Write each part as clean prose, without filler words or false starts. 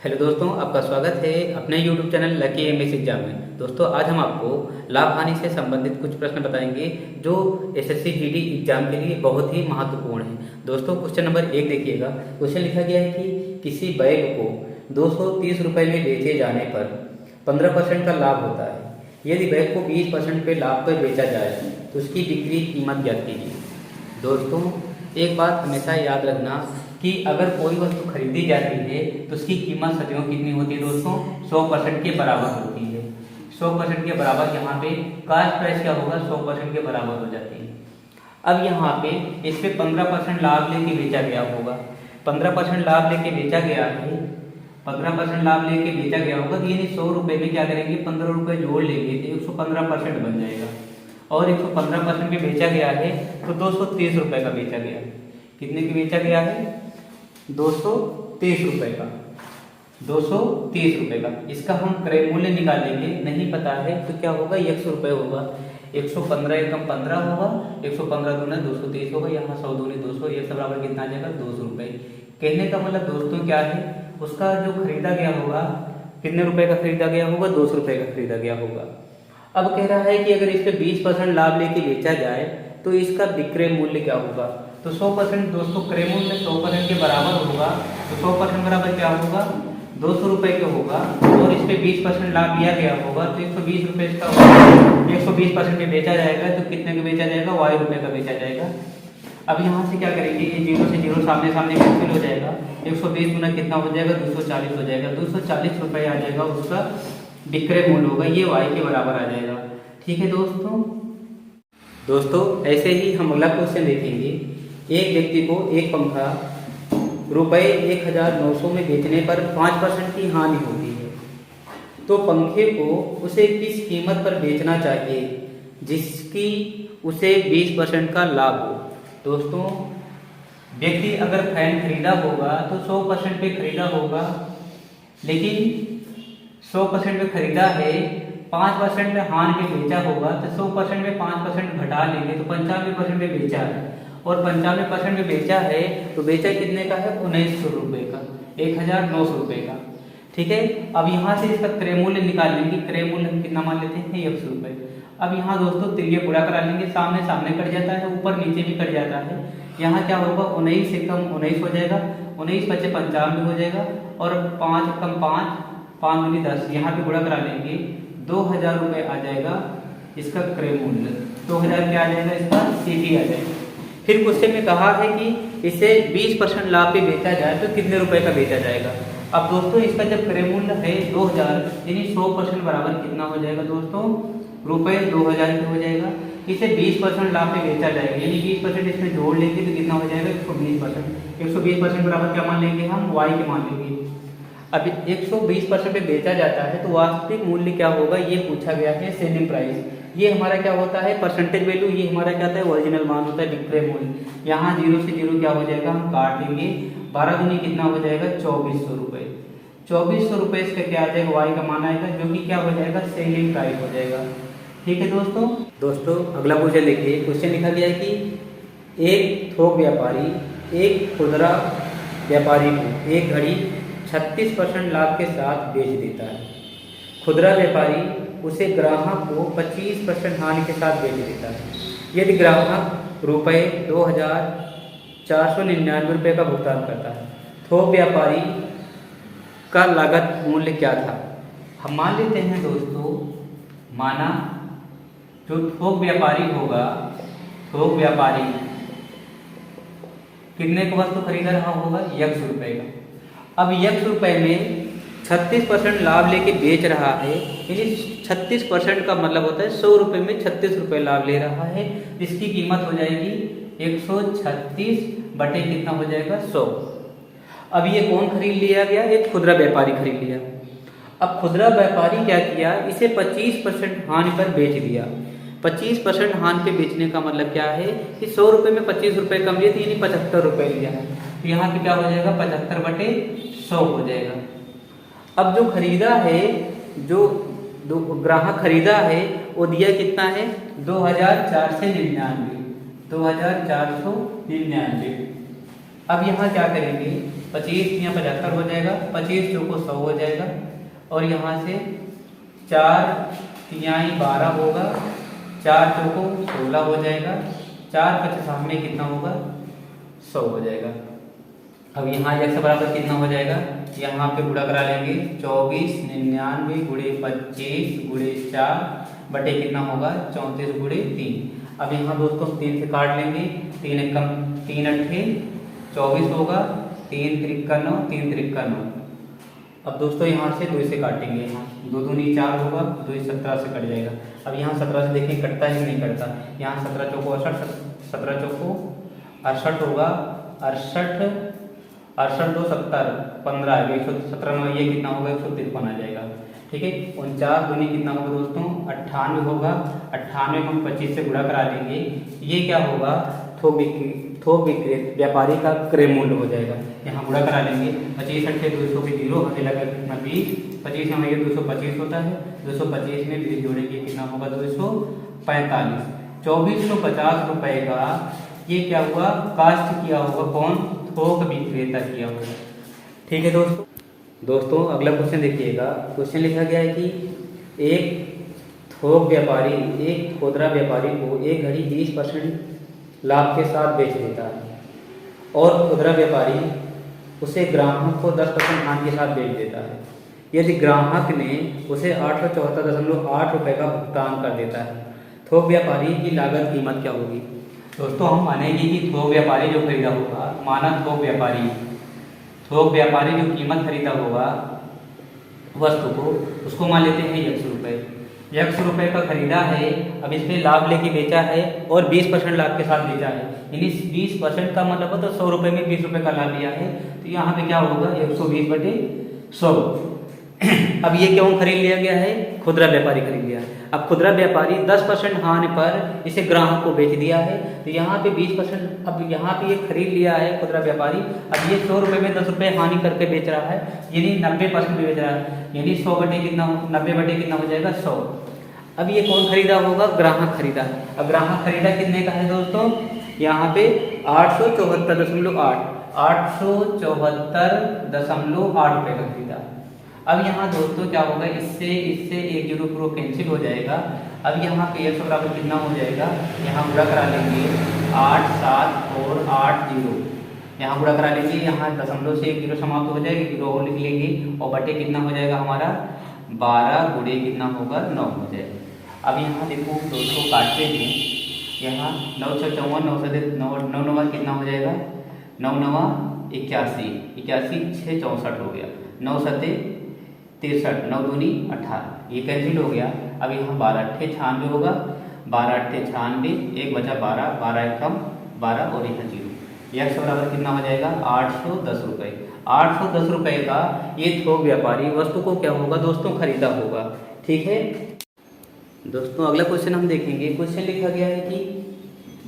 Hello दोस्तों, आपका स्वागत है अपने YouTube channel lucky MS exam में। दोस्तों, आज हम आपको लाभ हानि से संबंधित कुछ प्रश्न बताएंगे जो एसएससी जीडी एग्जाम के लिए बहुत ही महत्वपूर्ण है। दोस्तों, क्वेश्चन नंबर 1 देखिएगा। क्वेश्चन लिखा गया है कि किसी बैग को 230 रुपये में बेचे जाने पर 15% का लाभ होता है। यदि बैग को 20% पे लाभ पर बेचा जाए तो उसकी बिक्री कीमत ज्ञात कीजिए। दोस्तों, एक बात हमेशा याद रखना कि अगर कोई वस्तु खरीदी जाती है तो उसकी कीमत सदैव कितनी होती है दोस्तों? 100% के बराबर होती है। 100% के बराबर यहाँ पे कास्ट प्राइस क्या होगा? 100% के बराबर हो जाती है। अब यहाँ पे इस पे 15% लाभ लेके बेचा गया होगा। 15% लाभ लेके बेचा गया है। 15% लाभ लेके बेचा गया होगा तो यानी 100 रुपये में क्या करेंगे? 15 रुपये जोड़ लेंगे तो 115% बन जाएगा। और 115% पे बेचा गया है तो 230 रुपये का बेचा गया है। कितने की बेचा गया है? 230 रुपये का। 230 रुपये का। इसका हम क्रय मूल्य निकालेंगे, नहीं पता है तो क्या होगा? 100 रुपये होगा। 115 एकम 15 होगा, 115 दूना 230 होगा, यहाँ 100 दूनी 200, ये सब बराबर कितना आ जाएगा? 200 रुपये। कहने का मतलब दोस्तों क्या है, उसका जो खरीदा गया होगा कितने रुपए का खरीदा गया होगा? 200 रुपये का खरीदा गया होगा। अब कह रहा है कि अगर इस पे 20% लाभ लेके बेचा जाए तो इसका विक्रय मूल्य क्या होगा? तो 100% दोस्तों क्रय मूल्य 100% के बराबर होगा तो 100% बराबर क्या होगा? 200 रुपये का होगा। और इस पे 20% लाभ लिया गया होगा तो 120 रुपये इसका होगा। 120% पे बेचा जाएगा तो कितने का बेचा जाएगा? Y रुपये का बेचा जाएगा। अब यहाँ से क्या करेंगे? ये 0 से 0 सामने सामने कैंसिल हो जाएगा। 120 गुना कितना हो जाएगा? 240 हो जाएगा। 240 रुपये आ जाएगा उसका विक्रय मूल्य होगा। ये Y के बराबर आ जाएगा। ठीक है दोस्तों, ऐसे ही हम अगला क्वेश्चन देखेंगे। एक व्यक्ति को एक पंखा रुपये 1900 में बेचने पर 5% की हानि होती है तो पंखे को उसे किस कीमत पर बेचना चाहिए जिसकी उसे 20% का लाभ हो? दोस्तों, व्यक्ति अगर फैन खरीदा होगा तो 100% पे खरीदा होगा, लेकिन 100% पे खरीदा है, 5% पे हानि पे बेचा होगा तो 100% में 5% घटा लेंगे तो 95% पे बेचा है। और 95% में बेचा है तो बेचा कितने का है? 1900 रुपये का, 1900 रुपये का। ठीक है। अब यहाँ से इसका क्रय मूल्य निकाल लेंगे। क्रय मूल्य हम कितना मान लेते हैं? 100 रुपये। अब यहाँ दोस्तों तिरिये पूरा करा लेंगे, सामने सामने कट जाता है, ऊपर नीचे भी कट जाता है। यहाँ क्या होगा? 19 से कम 19 हो जाएगा, 19 बचे 95 हो जाएगा, और 5 कम 5, 5 दूनी 10, यहाँ भी गुणा करा लेंगे, 2000 रुपये आ जाएगा इसका क्रय मूल्य। 2000 क्या आ जाएगा? इसका सीपी आ जाएगा। फिर क्वेश्चन में कहा है कि इसे 20% लाभ पे बेचा जाए तो कितने रुपए का बेचा जाएगा? अब दोस्तों इसका जब क्रय मूल्य है 2000 यानी 100% बराबर कितना हो जाएगा दोस्तों? रुपये 2000 हो जाएगा। इसे 20% लाभ पे बेचा जाएगा यानी 20% इसमें जोड़ लेंगे तो कितना हो जाएगा? 120%। 120% बराबर क्या मान लेंगे हम? Y के मान लेंगे। अब 120% पे बेचा जाता है तो वास्तविक मूल्य क्या होगा? ये पूछा गया है। सेलिंग प्राइस ये हमारा क्या होता है? Percentage value. ये हमारा क्या होता है? ओरिजिनल मान होता है, विक्रय मूल्य। यहाँ 0 से 0 क्या हो जाएगा? हम काट देंगे। 12 दूनी कितना हो जाएगा? 2400 रुपये। 2400 रुपये इसका क्या आ जाएगा? Y का मान आएगा, जो कि क्या हो जाएगा? सेलिंग प्राइस हो जाएगा। ठीक है दोस्तों अगला क्वेश्चन देखिए। क्वेश्चन लिखा गया है कि एक थोक व्यापारी एक खुदरा व्यापारी को एक घड़ी 36% लाभ के साथ बेच देता है। खुदरा व्यापारी उसे ग्राहक को 25% हानि के साथ बेच देता है। यदि ग्राहक रुपये 2499 रुपये का भुगतान करता है, थोक व्यापारी का लागत मूल्य क्या था? हम मान लेते हैं दोस्तों, माना जो थोक व्यापारी होगा, थोक व्यापारी कितने का वस्तु खरीदा रहा होगा? 100 रुपये का। अब 100 रुपये में 36% लाभ लेके बेच रहा है, यानी 36% का मतलब होता है 100 रुपये में 36 रुपये लाभ ले रहा है, जिसकी कीमत हो जाएगी 136 बटे कितना हो जाएगा? 100। अब ये कौन खरीद लिया गया? एक खुदरा व्यापारी खरीद लिया। अब खुदरा व्यापारी क्या किया? इसे 25% हानि पर बेच दिया। 25% हानि पे बेचने का मतलब क्या है कि 100 रुपये में 25 रुपये कम लिए थे, यानी 75 रुपये लिया है। तो यहाँ पे क्या हो जाएगा? 75 बटे 100 हो जाएगा। अब जो खरीदा है, जो ग्राहक खरीदा है, वो दिया कितना है? 2499। 2499। अब यहाँ क्या करेंगे, 25 या 75 हो जाएगा, 25 चौको 100 हो जाएगा, और यहाँ से 4 तिहाई 12 होगा, 4 चौको 16 हो जाएगा, 4 55 में कितना होगा, 100 हो जाएगा। अब यहाँ x बराबर कितना हो जाएगा, यहाँ पे गुणा करा लेंगे, 24 99 गुणे 25 गुणे 4 बटे कितना होगा, 34 गुणे 3। अब यहाँ दोस्तों 3 से काट लेंगे, 3 एकम 3 अट्ठे 24 होगा, 3 त्रिका 9, 3 त्रिका 9। अब दोस्तों यहाँ से 2 से काटेंगे, यहाँ 2 दूनी 4 होगा, 2 17 से कट जाएगा। अब यहाँ 17 से देखें कटता है कि नहीं कटता, यहाँ 17 चौको 68, 17 चौको 68 होगा, 68 68 2 70 15 है, 117 में ये कितना होगा, 153 आ जाएगा। ठीक है, 49 दूनी कितना होगा दोस्तों, 98 होगा, 98 में हम 25 से गुणा करा देंगे, ये क्या होगा, थोक बिक्री व्यापारी का क्रय मूल्य हो जाएगा। यहाँ गुणा करा लेंगे, 25 अट्ठे 200 पे 0 हमें लगा कितना 20, 25 में ये 225 होता है, 225 में 20 जोड़ेंगे कितना होगा, 245। 2450 रुपए का ये क्या हुआ, कास्ट किया होगा, कौन, थोक विक्रेता किया होगा। ठीक है दोस्तों अगला क्वेश्चन देखिएगा। क्वेश्चन लिखा गया है कि एक थोक व्यापारी एक खुदरा व्यापारी को एक घड़ी 20% लाभ के साथ बेच देता है, और खुदरा व्यापारी उसे ग्राहक को 10% हानि के साथ बेच देता है। यदि ग्राहक ने उसे 874.8 रुपये का भुगतान कर देता है, थोक व्यापारी की लागत कीमत क्या होगी। दोस्तों हम मानेंगे कि थोक व्यापारी जो खरीदा होगा, माना थोक व्यापारी जो कीमत खरीदा होगा वस्तु को, उसको मान लेते हैं 100 रुपये। 100 रुपये का खरीदा है, अब इस पर लाभ लेके बेचा है और 20% लाभ के साथ बेचा है, यानी 20% का मतलब हो तो 100 रुपये में 20 रुपये का लाभ लिया है, तो यहाँ पे क्या होगा, 120 बटे 100। अब ये क्यों खरीद लिया गया है, खुदरा व्यापारी खरीद लिया है। अब खुदरा व्यापारी 10% हानि पर इसे ग्राहक को बेच दिया है, तो यहाँ पे 20%, अब यहाँ पे ये खरीद लिया है खुदरा व्यापारी, अब ये 100 रुपये में 10 रुपये हानि करके बेच रहा है, यानी 90% बेच रहा है, यानी 100 बटे कितना, 90 बटे कितना हो जाएगा, 100। अब ये कौन खरीदा होगा, ग्राहक खरीदा है। अब ग्राहक खरीदा कितने का है दोस्तों, यहाँ पे 874.8 874.8 रुपये का खरीदा। अब यहाँ दोस्तों क्या होगा, इससे 1 जीरो प्रो कैंसिल हो जाएगा। अब यहाँ पे x बराबर कितना हो जाएगा, यहाँ गुणा करा लेंगे, 8 7 और 8 0, यहाँ गुणा करा लेंगे, यहाँ दशमलव से 1 जीरो समाप्त हो जाएगा, जीरो और लिख लेंगे, और बटे कितना हो जाएगा हमारा 12 गुणे कितना होगा, 9 हो जाएगा। अब यहाँ देखो दोस्तों काटते हैं, यहाँ 9 6 54, 9 9 कितना हो जाएगा, 9 9 81, 81 6 64 हो गया, 9 7 63, 9 दूनी 18, ये कैंसिल हो गया। अब यहाँ 12 अट्ठे 96 होगा, 12 अट्ठे 96, 1 बचा 12, 12 एक कम 12 और यहाँ 0, x बराबर कितना हो जाएगा, 810 रुपये। 810 रुपये का ये थोक व्यापारी वस्तु को क्या होगा दोस्तों, खरीदा होगा। ठीक है दोस्तों अगला क्वेश्चन हम देखेंगे। क्वेश्चन लिखा गया है कि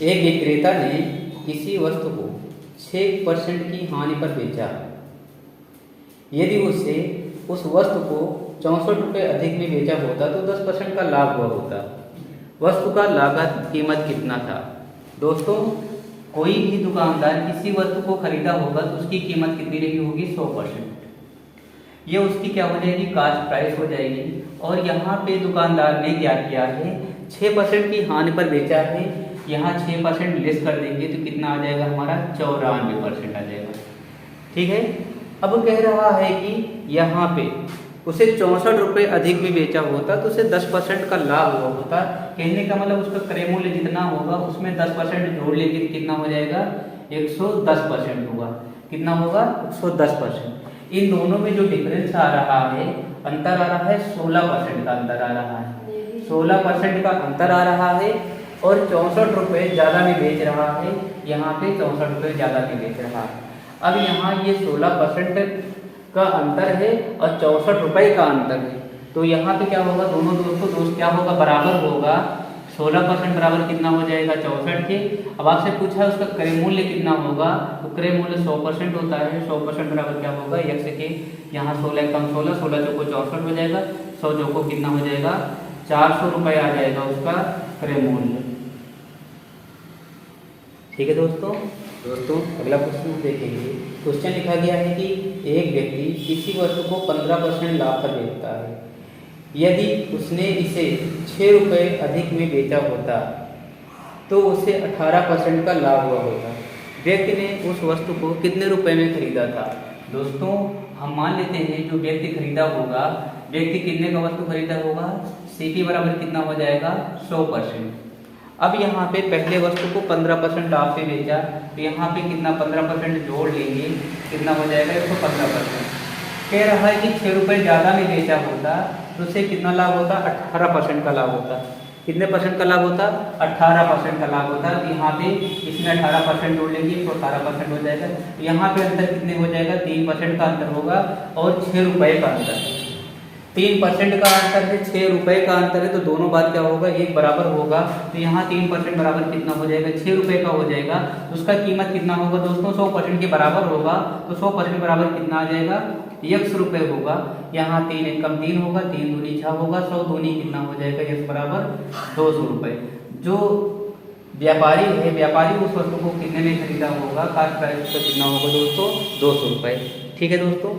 एक विक्रेता ने किसी वस्तु को 6% की हानि पर बेचा, यदि उसे उस वस्तु को 64 रुपये अधिक में बेचा होता तो 10% का लाभ हुआ होता। वस्तु का लागत कीमत कितना था। दोस्तों कोई भी दुकानदार किसी वस्तु को खरीदा होगा तो उसकी कीमत कितनी रही होगी, 100%। ये उसकी क्या हो जाएगी, कास्ट प्राइस हो जाएगी। और यहाँ पे दुकानदार ने क्या किया है, 6% की हानि पर बेचा है, यहाँ 6% लेस कर देंगे तो कितना आ जाएगा हमारा, 94% आ जाएगा। ठीक है, अब कह रहा है कि यहाँ पे उसे 64 रुपये अधिक में बेचा होता तो उसे 10% का लाभ हुआ होता। कहने का मतलब उसका क्रय मूल्य जितना होगा उसमें 10% जोड़ लेंगे तो कितना हो जाएगा, 110% होगा। कितना होगा, 110%। इन दोनों में जो डिफरेंस आ रहा है, अंतर आ रहा है, 16% का अंतर आ रहा है, 16% का अंतर आ रहा है। और 64 रुपये ज़्यादा में बेच रहा है, यहाँ पे 64 रुपये ज़्यादा में बेच रहा है। अब यहाँ ये 16% का अंतर है और 64 रुपये का अंतर है, तो यहाँ पे क्या होगा, दोनों दोस्त क्या होगा, बराबर होगा। 16% बराबर कितना हो जाएगा, 64 के। अब आपसे पूछा है उसका क्रय मूल्य कितना होगा, तो क्रय मूल्य 100% होता है। 100% बराबर क्या होगा, x के यहाँ 16 कम 16, 16 चौको 64 हो जाएगा, 100 चौको कितना हो जाएगा, 400 रुपये आ जाएगा उसका क्रय मूल्य। ठीक है दोस्तों अगला क्वेश्चन देखेंगे। क्वेश्चन लिखा गया है कि एक व्यक्ति किसी वस्तु को 15% लाभ पर बेचता है। यदि उसने इसे 6 रुपये अधिक में बेचा होता तो उसे 18% का लाभ हुआ होता। व्यक्ति ने उस वस्तु को कितने रुपए में खरीदा था? दोस्तों हम मान लेते हैं जो व्यक्ति खरीदा होगा, व्यक्ति कितने का वस्तु खरीदा होगा, सीपी बराबर कितना हो जाएगा 100%। अब यहाँ पे पहले वस्तु को 15% लाभ पे बेचा तो यहाँ पे कितना 15% जोड़ लेंगे, कितना हो जाएगा 115%। कह रहा है कि 6 रुपये ज़्यादा में बेचा होता तो उसे कितना लाभ होता, 18% का लाभ होता। कितने परसेंट का लाभ होता, 18% का लाभ होता। तो यहाँ पे इसमें 18% जोड़ लेंगे तो 18% हो जाएगा। तो यहाँ पे अंतर कितने हो जाएगा, 3% का अंतर होगा और 6 रुपये का अंतर है। 3% का अंतर है, 6 रुपये का अंतर है, तो दोनों बात क्या होगा, एक बराबर होगा। तो यहाँ 3% बराबर कितना हो जाएगा, 6 रुपये का हो जाएगा। तो उसका कीमत कितना होगा दोस्तों, 100% के बराबर होगा। तो 100% बराबर कितना आ जाएगा, 100 रुपये होगा। यहाँ 3 एकम 3 होगा, 3 दूनी 6 होगा, 100 दूनी कितना हो जाएगा, 1 बराबर 200 रुपये। जो व्यापारी है, व्यापारी उस वस्तु को कितने में खरीदा होगा, कास्ट प्राइस उसका कितना होगा दोस्तों, 200 रुपये। ठीक है दोस्तों।